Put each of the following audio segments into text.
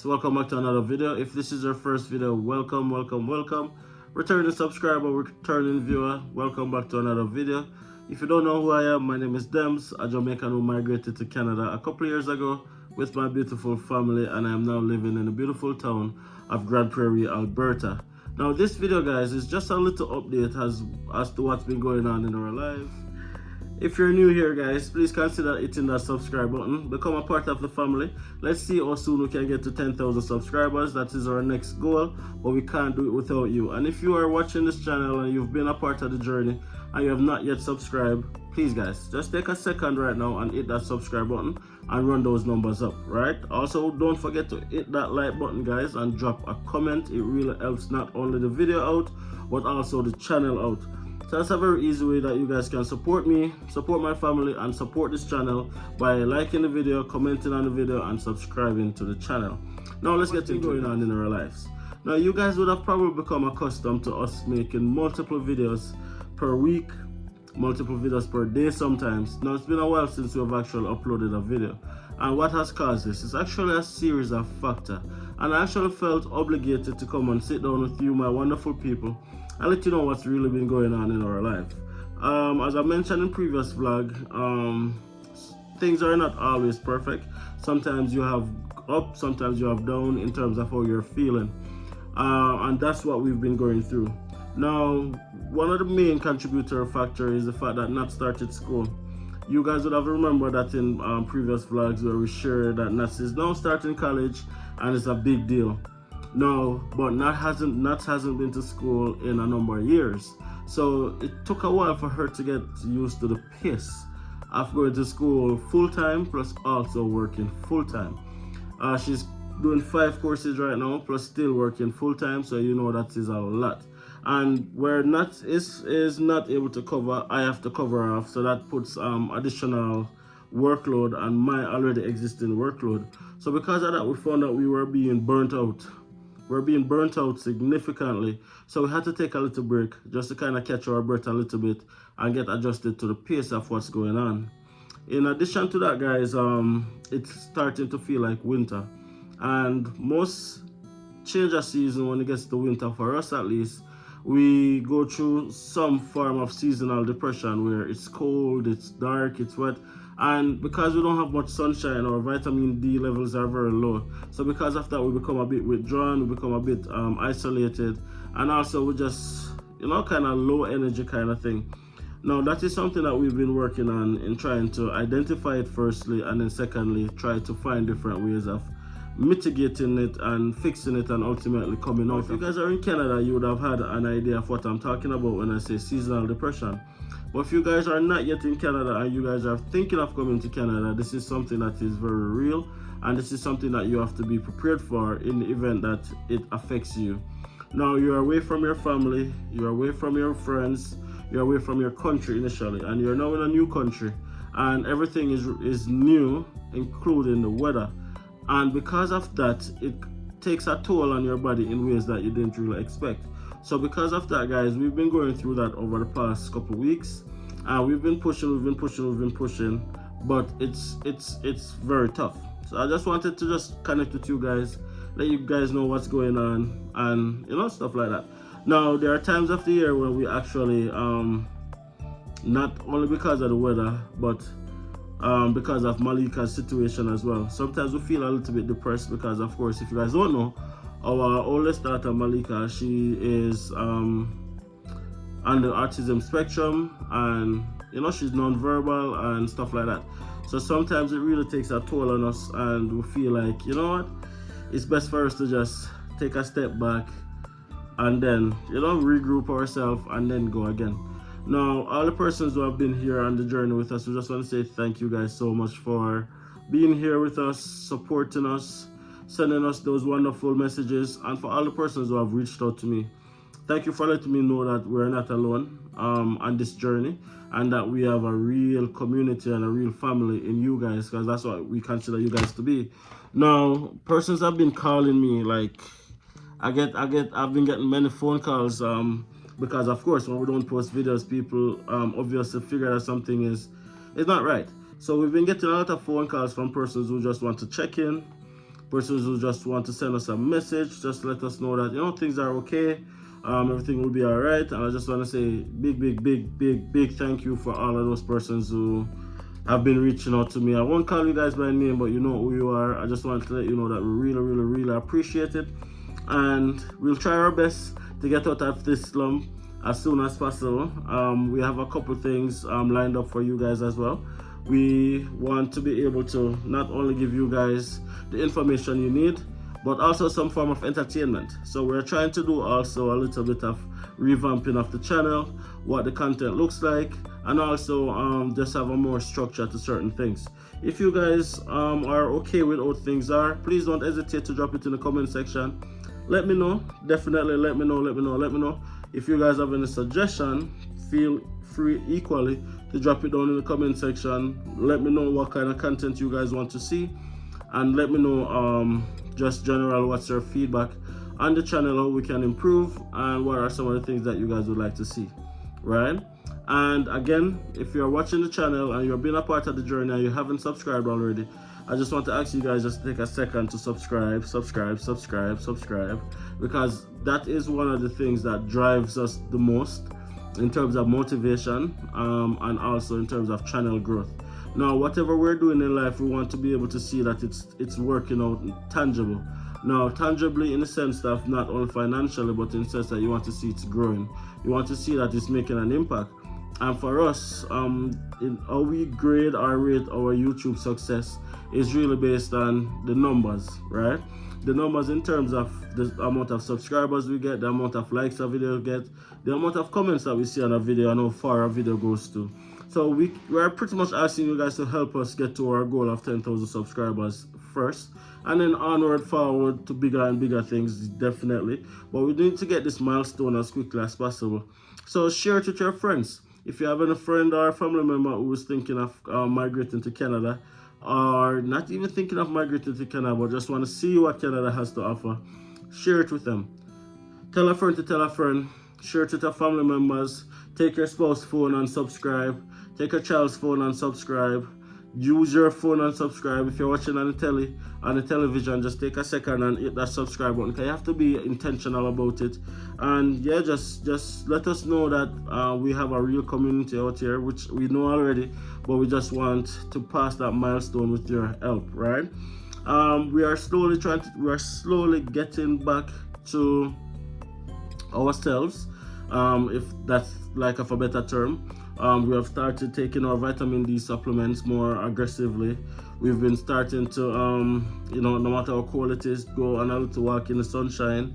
guys, welcome back to another video. If this is your first video, welcome. Returning subscriber, returning viewer, welcome back to another video. If you don't know who I am, my name is Dems, a Jamaican who migrated to Canada a couple years ago with my beautiful family, and I am now living in the beautiful town of Grand Prairie, Alberta. Now this video, guys, is just a little update as to what's been going on in our lives. If you're new here, guys, please consider hitting that subscribe button. Become a part of the family. Let's see how soon we can get to 10,000 subscribers. That is our next goal, but we can't do it without you. And if you are watching this channel and you've been a part of the journey and you have not yet subscribed, please, guys, just take a second right now and hit that subscribe button and run those numbers up, right? Also, don't forget to hit that like button, guys, and drop a comment. It really helps not only the video out, but also the channel out. So that's a very easy way that you guys can support me, support my family, and support this channel by liking the video, commenting on the video, and subscribing to the channel. Now let's get to going on in our lives. Now you guys would have probably become accustomed to us making multiple videos per week, multiple videos per day sometimes. Now it's been a while since we've actually uploaded a video. And what has caused this is actually a series of factors. And I actually felt obligated to come and sit down with you, my wonderful people, and let you know what's really been going on in our life. As I mentioned in previous vlog, things are not always perfect. Sometimes you have up, sometimes you have down in terms of how you're feeling. And that's what we've been going through. Now, one of the main contributor factors is the fact that Nat started school. You guys would have remembered that in previous vlogs where we shared that Nat is now starting college and it's a big deal. No, but Nat hasn't been to school in a number of years. So it took a while for her to get used to the pace of going to school full-time plus also working full-time. She's doing 5 courses right now plus still working full-time, so you know that is a lot. And where Nat is not able to cover, I have to cover her off, so that puts additional workload on my already existing workload. So because of that, we found that we were being burnt out. We're being burnt out significantly, so we had to take a little break just to kind of catch our breath a little bit and get adjusted to the pace of what's going on. In addition to that, guys, it's starting to feel like winter, and most change of season, when it gets to winter, for us at least, we go through some form of seasonal depression where it's cold, it's dark, it's wet. And because we don't have much sunshine, our vitamin D levels are very low. So because of that, we become a bit withdrawn, we become a bit isolated, and also we just, kind of low energy kind of thing. Now that is something that we've been working on in trying to identify it firstly, and then secondly, try to find different ways of mitigating it and fixing it and ultimately coming out. If you guys are in Canada, you would have had an idea of what I'm talking about when I say seasonal depression. But if you guys are not yet in Canada and you guys are thinking of coming to Canada, this is something that is very real, and this is something that you have to be prepared for in the event that it affects you. Now, you're away from your family, you're away from your friends, you're away from your country initially, and you're now in a new country, and everything is new, including the weather. And because of that, it takes a toll on your body in ways that you didn't really expect. So because of that, guys, we've been going through that over the past couple of weeks, and we've been pushing, but it's very tough. So I just wanted to just connect with you guys, let you guys know what's going on, and stuff like that. Now, there are times of the year where we actually not only because of the weather, but because of Malika's situation as well. Sometimes we feel a little bit depressed because, of course, if you guys don't know, our oldest daughter Malika, she is on the autism spectrum, and she's non-verbal and stuff like that. So sometimes it really takes a toll on us, and we feel like, it's best for us to just take a step back and then regroup ourselves and then go again. Now, all the persons who have been here on the journey with us, we just want to say thank you guys so much for being here with us, supporting us, sending us those wonderful messages, and for all the persons who have reached out to me. Thank you for letting me know that we're not alone on this journey, and that we have a real community and a real family in you guys, because that's what we consider you guys to be. Now, persons have been calling me, like, I've been getting many phone calls, because of course when we don't post videos, people obviously figure that something is not right. So we've been getting a lot of phone calls from persons who just want to check in, persons who just want to send us a message, just let us know that, you know, things are okay. Everything will be all right. And I just want to say big thank you for all of those persons who have been reaching out to me. I won't call you guys by name, but you know who you are. I just want to let you know that we really appreciate it, and we'll try our best to get out of this slump as soon as possible. We have a couple things lined up for you guys as well. We want to be able to not only give you guys the information you need, but also some form of entertainment. So we're trying to do also a little bit of revamping of the channel, what the content looks like, and also just have a more structure to certain things. If you guys are okay with how things are, please don't hesitate to drop it in the comment section. Let me know. Definitely let me know. If you guys have any suggestion, feel free equally to drop it down in the comment section. Let me know what kind of content you guys want to see, and let me know just general what's your feedback on the channel, how we can improve, and what are some of the things that you guys would like to see, right? And again, if you're watching the channel and you're being a part of the journey and you haven't subscribed already, I just want to ask you guys just to take a second to subscribe, because that is one of the things that drives us the most in terms of motivation, and also in terms of channel growth. Now, whatever we're doing in life, we want to be able to see that it's working out tangible. Now, tangibly in the sense that not only financially, but in the sense that you want to see it's growing. You want to see that it's making an impact. And for us, in how we grade or rate our YouTube success is really based on the numbers, right? The numbers in terms of the amount of subscribers we get, the amount of likes a video get, the amount of comments that we see on a video, and how far a video goes to. So we're pretty much asking you guys to help us get to our goal of 10,000 subscribers first, and then onward forward to bigger and bigger things, definitely. But we need to get this milestone as quickly as possible. So share it with your friends. If you have any friend or family member who is thinking of migrating to Canada, or not even thinking of migrating to Canada, but just want to see what Canada has to offer, share it with them. Tell a friend to tell a friend. Share it with your family members. Take your spouse's phone and subscribe. Take your child's phone and subscribe. Use your phone and subscribe. If you're watching on the television, just take a second and hit that subscribe button, because you have to be intentional about it. And yeah, just let us know that we have a real community out here, which we know already, but we just want to pass that milestone with your help, right? We are slowly getting back to ourselves, if that's like of a better term. We have started taking our vitamin D supplements more aggressively. We've been starting to, you know, no matter how cold it is, go on a little walk in the sunshine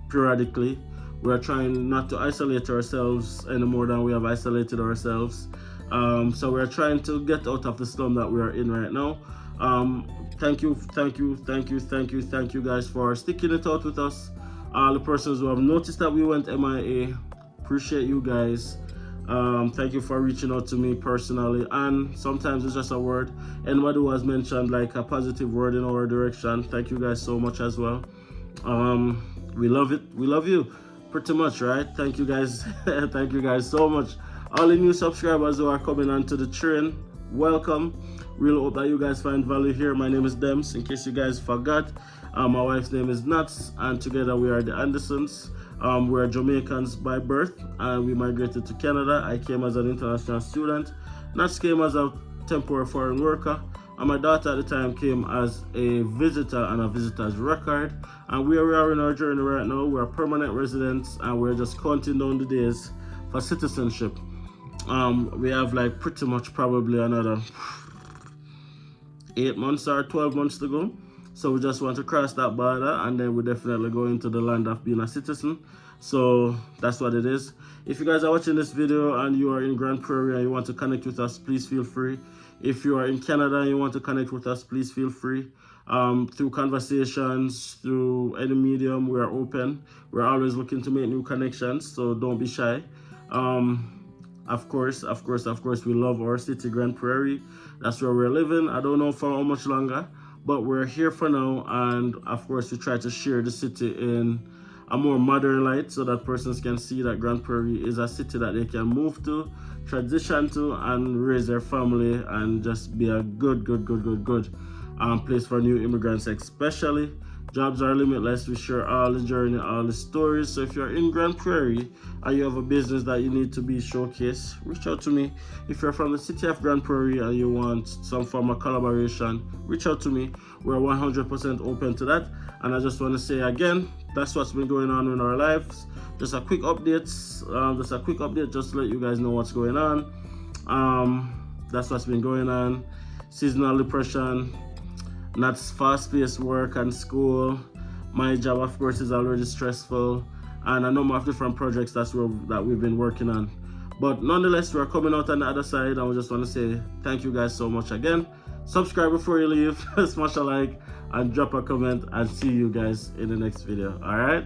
periodically. We're trying not to isolate ourselves any more than we have isolated ourselves. So we're trying to get out of the slum that we are in right now. Thank you guys for sticking it out with us. All the persons who have noticed that we went MIA, appreciate you guys. Thank you for reaching out to me personally, and sometimes it's just a word. Anybody who has mentioned like a positive word in our direction, thank you guys so much as well. We love it. We love you pretty much, right? Thank you guys. Thank you guys so much. All the new subscribers who are coming onto the train, welcome. Really hope that you guys find value here. My name is Dems, in case you guys forgot. My wife's name is Nuts, and together we are the Andersons. We're Jamaicans by birth, and we migrated to Canada. I came as an international student. Nuts came as a temporary foreign worker, and my daughter at the time came as a visitor and a visitor's record. And where we are in our journey right now, we're permanent residents, and we're just counting down the days for citizenship. We have like pretty much probably another 8 months or 12 months to go. So we just want to cross that border, and then we definitely go into the land of being a citizen. So that's what it is. If you guys are watching this video and you are in Grand Prairie and you want to connect with us, please feel free. If you are in Canada and you want to connect with us, please feel free. Through conversations, through any medium, we are open. We're always looking to make new connections, so don't be shy. Of course, we love our city, Grand Prairie. That's where we're living. I don't know for how much longer, but we're here for now. And of course, we try to share the city in a more modern light so that persons can see that Grand Prairie is a city that they can move to, transition to, and raise their family and just be a good place for new immigrants especially. Jobs are limitless. We share all the journey, all the stories. So if you're in Grand Prairie and you have a business that you need to be showcased, reach out to me. If you're from the city of Grand Prairie and you want some form of collaboration, reach out to me. We're 100% open to that. And I just want to say again, that's what's been going on in our lives. Just a quick update, just to let you guys know what's going on. That's what's been going on. Seasonal depression, not fast-paced work and school. My job, of course, is already stressful, and a number of different projects that we've been working on. But nonetheless, we're coming out on the other side, and we just want to say thank you guys so much again. Subscribe before you leave, smash a like, and drop a comment, and see you guys in the next video. All right.